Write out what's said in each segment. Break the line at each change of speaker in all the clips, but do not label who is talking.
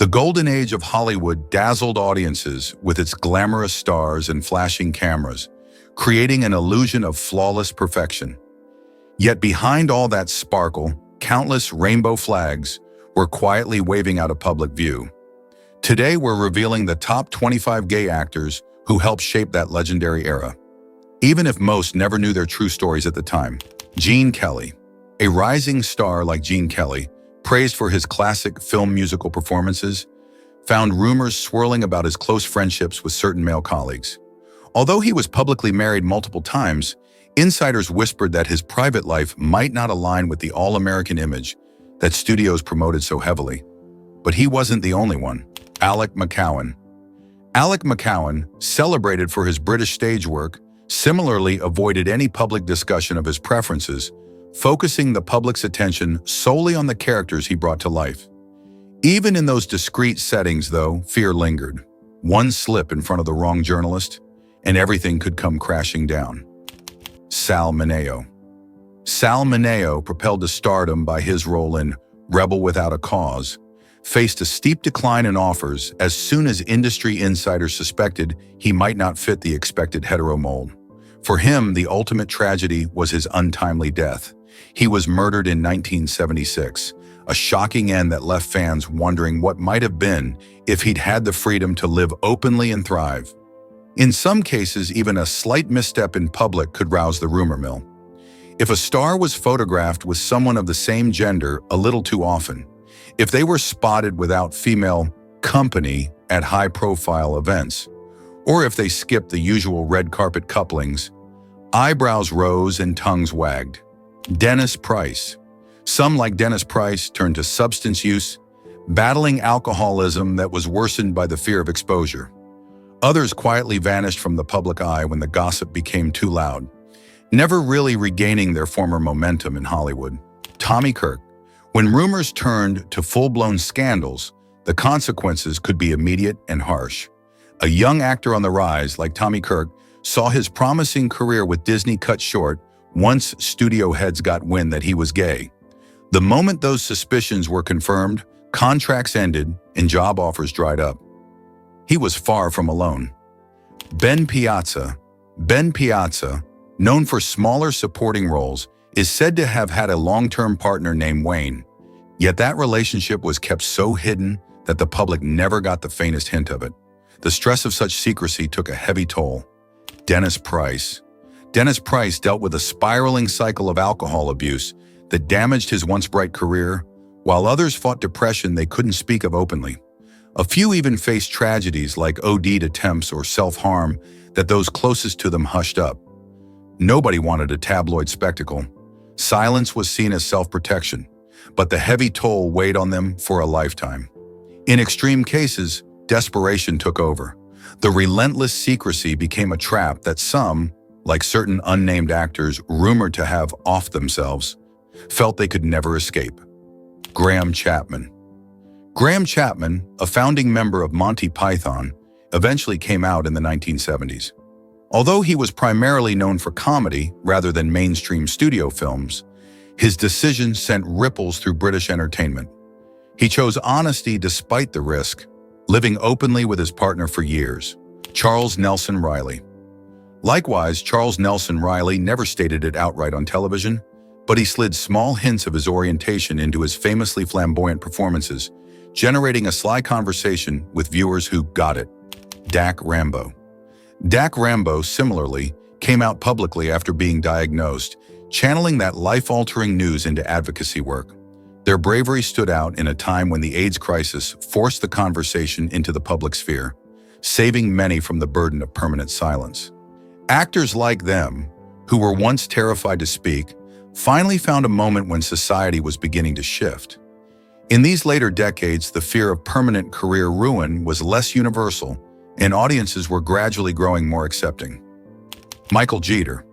The golden age of Hollywood dazzled audiences with its glamorous stars and flashing cameras, creating an illusion of flawless perfection. Yet behind all that sparkle, countless rainbow flags were quietly waving out of public view. Today, we're revealing the top 25 gay actors who helped shape that legendary era. Even if most never knew their true stories at the time. Gene Kelly. A rising star like Gene Kelly, praised for his classic film musical performances, found rumors swirling about his close friendships with certain male colleagues. Although he was publicly married multiple times, insiders whispered that his private life might not align with the all-American image that studios promoted so heavily. But he wasn't the only one. Alec McCowan. Alec McCowan, celebrated for his British stage work, similarly avoided any public discussion of his preferences, focusing the public's attention solely on the characters he brought to life. Even in those discreet settings, though, fear lingered. One slip in front of the wrong journalist, and everything could come crashing down. Sal Mineo. Sal Mineo, propelled to stardom by his role in Rebel Without a Cause, faced a steep decline in offers as soon as industry insiders suspected he might not fit the expected hetero mold. For him, the ultimate tragedy was his untimely death. He was murdered in 1976, a shocking end that left fans wondering what might have been if he'd had the freedom to live openly and thrive. In some cases, even a slight misstep in public could rouse the rumor mill. If a star was photographed with someone of the same gender a little too often, if they were spotted without female company at high-profile events, or if they skipped the usual red carpet couplings, eyebrows rose and tongues wagged. Dennis Price. Some, like Dennis Price, turned to substance use, battling alcoholism that was worsened by the fear of exposure. Others quietly vanished from the public eye when the gossip became too loud, never really regaining their former momentum in Hollywood. Tommy Kirk. When rumors turned to full-blown scandals, the consequences could be immediate and harsh. A young actor on the rise, like Tommy Kirk, saw his promising career with Disney cut short once studio heads got wind that he was gay. The moment those suspicions were confirmed, contracts ended and job offers dried up. He was far from alone. Ben Piazza. Ben Piazza, known for smaller supporting roles, is said to have had a long-term partner named Wayne. Yet that relationship was kept so hidden that the public never got the faintest hint of it. The stress of such secrecy took a heavy toll. Dennis Price. Dennis Price dealt with a spiraling cycle of alcohol abuse that damaged his once bright career, while others fought depression they couldn't speak of openly. A few even faced tragedies like OD attempts or self-harm that those closest to them hushed up. Nobody wanted a tabloid spectacle. Silence was seen as self-protection, but the heavy toll weighed on them for a lifetime. In extreme cases, desperation took over. The relentless secrecy became a trap that some, like certain unnamed actors rumored to have off themselves, felt they could never escape. Graham Chapman. Graham Chapman, a founding member of Monty Python, eventually came out in the 1970s. Although he was primarily known for comedy rather than mainstream studio films, his decision sent ripples through British entertainment. He chose honesty despite the risk, living openly with his partner for years, Charles Nelson Reilly. Likewise, Charles Nelson Reilly never stated it outright on television, but he slid small hints of his orientation into his famously flamboyant performances, generating a sly conversation with viewers who got it. Dak Rambo. Dak Rambo, similarly, came out publicly after being diagnosed, channeling that life-altering news into advocacy work. Their bravery stood out in a time when the AIDS crisis forced the conversation into the public sphere, saving many from the burden of permanent silence. Actors like them, who were once terrified to speak, finally found a moment when society was beginning to shift. In these later decades, the fear of permanent career ruin was less universal, and audiences were gradually growing more accepting. Michael Jeter.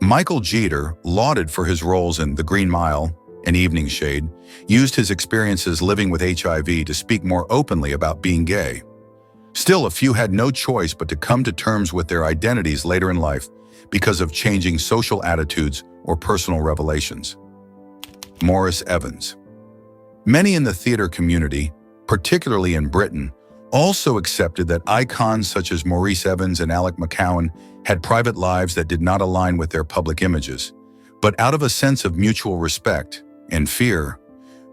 Michael Jeter, lauded for his roles in The Green Mile and Evening Shade, used his experiences living with HIV to speak more openly about being gay. Still, a few had no choice but to come to terms with their identities later in life because of changing social attitudes or personal revelations. Morris Evans. Many in the theater community, particularly in Britain, also accepted that icons such as Maurice Evans and Alec McCowan had private lives that did not align with their public images. But out of a sense of mutual respect and fear,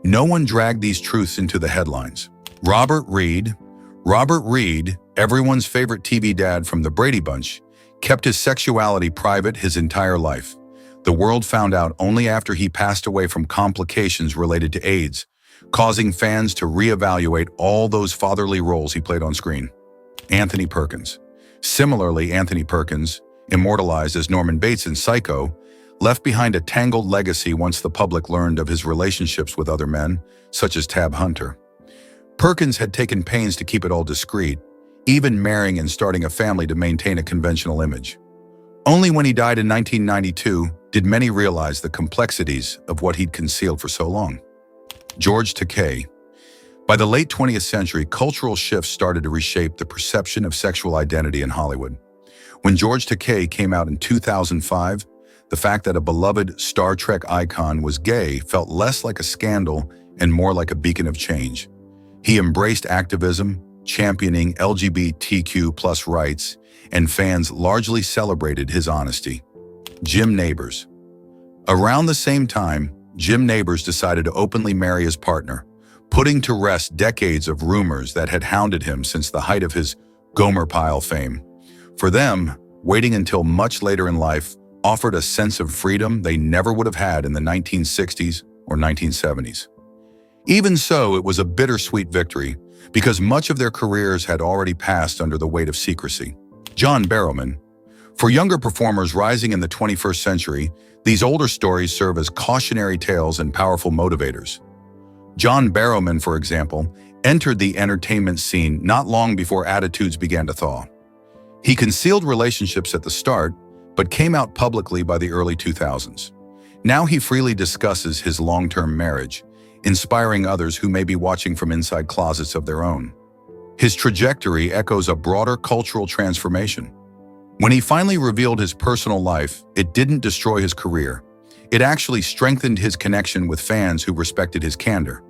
no one dragged these truths into the headlines. Robert Reed, everyone's favorite TV dad from the Brady Bunch, kept his sexuality private his entire life. The world found out only after he passed away from complications related to AIDS, causing fans to reevaluate all those fatherly roles he played on screen. Anthony Perkins. Similarly, Anthony Perkins, immortalized as Norman Bates in Psycho, left behind a tangled legacy once the public learned of his relationships with other men, such as Tab Hunter. Perkins had taken pains to keep it all discreet, even marrying and starting a family to maintain a conventional image. Only when he died in 1992 did many realize the complexities of what he'd concealed for so long. George Takei. By the late 20th century, cultural shifts started to reshape the perception of sexual identity in Hollywood. When George Takei came out in 2005, the fact that a beloved Star Trek icon was gay felt less like a scandal and more like a beacon of change. He embraced activism, championing LGBTQ+ rights, and fans largely celebrated his honesty. Jim Nabors. Around the same time, Jim Nabors decided to openly marry his partner, putting to rest decades of rumors that had hounded him since the height of his Gomer Pyle fame. For them, waiting until much later in life offered a sense of freedom they never would have had in the 1960s or 1970s. Even so, it was a bittersweet victory because much of their careers had already passed under the weight of secrecy. John Barrowman. For younger performers rising in the 21st century, these older stories serve as cautionary tales and powerful motivators. John Barrowman, for example, entered the entertainment scene not long before attitudes began to thaw. He concealed relationships at the start, but came out publicly by the early 2000s. Now he freely discusses his long-term marriage, inspiring others who may be watching from inside closets of their own. His trajectory echoes a broader cultural transformation. When he finally revealed his personal life, it didn't destroy his career. It actually strengthened his connection with fans who respected his candor.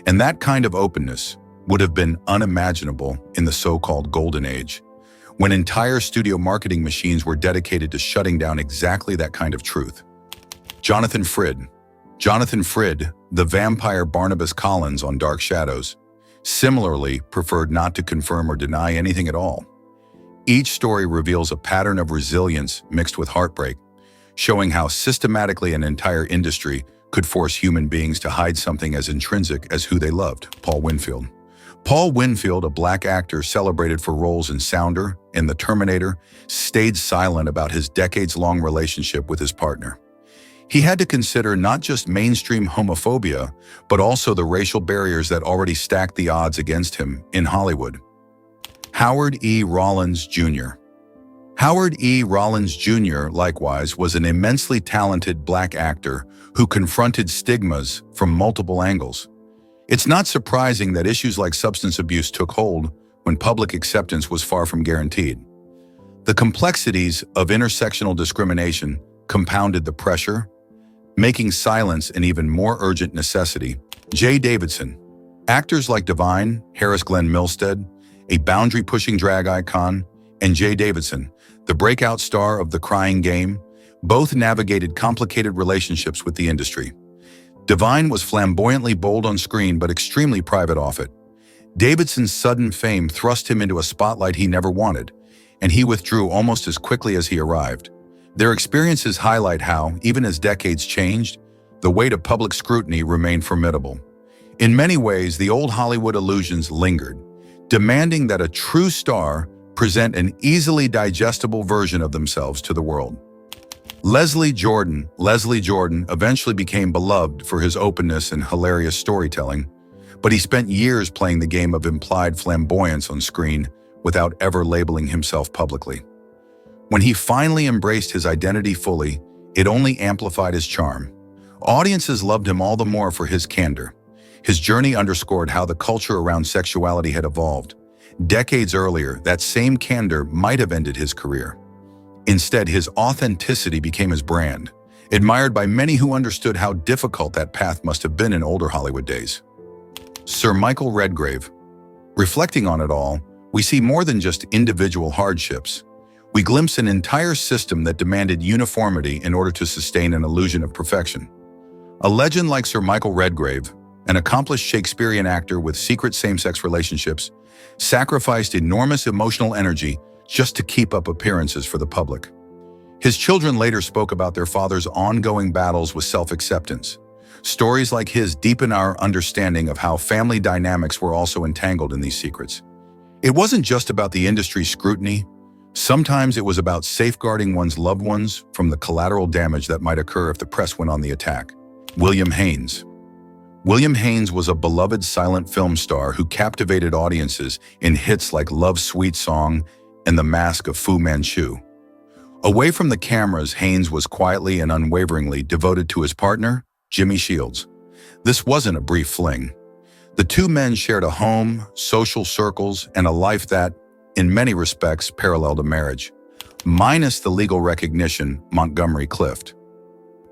And that kind of openness would have been unimaginable in the so-called golden age, when entire studio marketing machines were dedicated to shutting down exactly that kind of truth. Jonathan Frid. Jonathan Frid, the vampire Barnabas Collins on Dark Shadows, similarly preferred not to confirm or deny anything at all. Each story reveals a pattern of resilience mixed with heartbreak, showing how systematically an entire industry could force human beings to hide something as intrinsic as who they loved. Paul Winfield. Paul Winfield, a black actor celebrated for roles in Sounder and The Terminator, stayed silent about his decades-long relationship with his partner. He had to consider not just mainstream homophobia, but also the racial barriers that already stacked the odds against him in Hollywood. Howard E. Rollins Jr. Howard E. Rollins Jr., likewise, was an immensely talented black actor who confronted stigmas from multiple angles. It's not surprising that issues like substance abuse took hold when public acceptance was far from guaranteed. The complexities of intersectional discrimination compounded the pressure, making silence an even more urgent necessity. Jay Davidson. Actors like Divine, Harris Glenn Milstead, a boundary-pushing drag icon, and Jay Davidson, the breakout star of The Crying Game, both navigated complicated relationships with the industry. Divine was flamboyantly bold on screen but extremely private off it. Davidson's sudden fame thrust him into a spotlight he never wanted, and he withdrew almost as quickly as he arrived. Their experiences highlight how, even as decades changed, the weight of public scrutiny remained formidable. In many ways, the old Hollywood illusions lingered, demanding that a true star present an easily digestible version of themselves to the world. Leslie Jordan eventually became beloved for his openness and hilarious storytelling, but he spent years playing the game of implied flamboyance on screen without ever labeling himself publicly. When he finally embraced his identity fully, it only amplified his charm. Audiences loved him all the more for his candor. His journey underscored how the culture around sexuality had evolved. Decades earlier, that same candor might have ended his career. Instead, his authenticity became his brand, admired by many who understood how difficult that path must have been in older Hollywood days. Sir Michael Redgrave. Reflecting on it all, we see more than just individual hardships. We glimpse an entire system that demanded uniformity in order to sustain an illusion of perfection. A legend like Sir Michael Redgrave, an accomplished Shakespearean actor with secret same-sex relationships, sacrificed enormous emotional energy just to keep up appearances for the public. His children later spoke about their father's ongoing battles with self-acceptance. Stories like his deepen our understanding of how family dynamics were also entangled in these secrets. It wasn't just about the industry's scrutiny. Sometimes it was about safeguarding one's loved ones from the collateral damage that might occur if the press went on the attack. William Haynes. William Haynes was a beloved silent film star who captivated audiences in hits like Love's Sweet Song and The Mask of Fu Manchu. Away from the cameras, Haynes was quietly and unwaveringly devoted to his partner, Jimmy Shields. This wasn't a brief fling. The two men shared a home, social circles, and a life that, in many respects, paralleled a marriage. Minus the legal recognition, Montgomery Clift.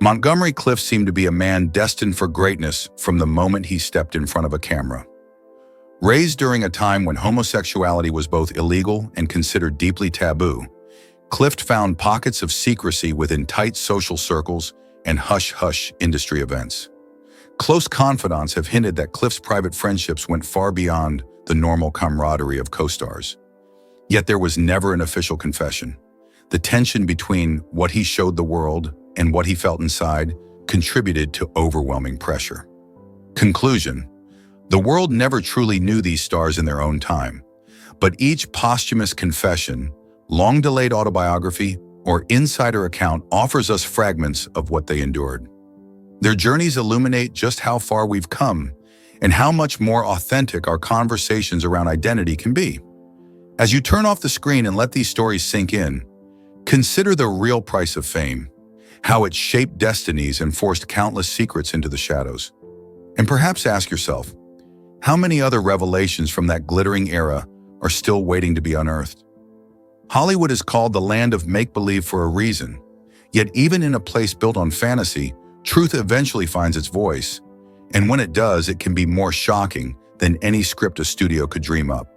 Montgomery Clift seemed to be a man destined for greatness from the moment he stepped in front of a camera. Raised during a time when homosexuality was both illegal and considered deeply taboo, Clift found pockets of secrecy within tight social circles and hush-hush industry events. Close confidants have hinted that Clift's private friendships went far beyond the normal camaraderie of co-stars. Yet there was never an official confession. The tension between what he showed the world and what he felt inside contributed to overwhelming pressure. Conclusion: the world never truly knew these stars in their own time, but each posthumous confession, long-delayed autobiography, or insider account offers us fragments of what they endured. Their journeys illuminate just how far we've come and how much more authentic our conversations around identity can be. As you turn off the screen and let these stories sink in, consider the real price of fame, how it shaped destinies and forced countless secrets into the shadows. And perhaps ask yourself, how many other revelations from that glittering era are still waiting to be unearthed? Hollywood is called the land of make-believe for a reason, yet even in a place built on fantasy, truth eventually finds its voice, and when it does, it can be more shocking than any script a studio could dream up.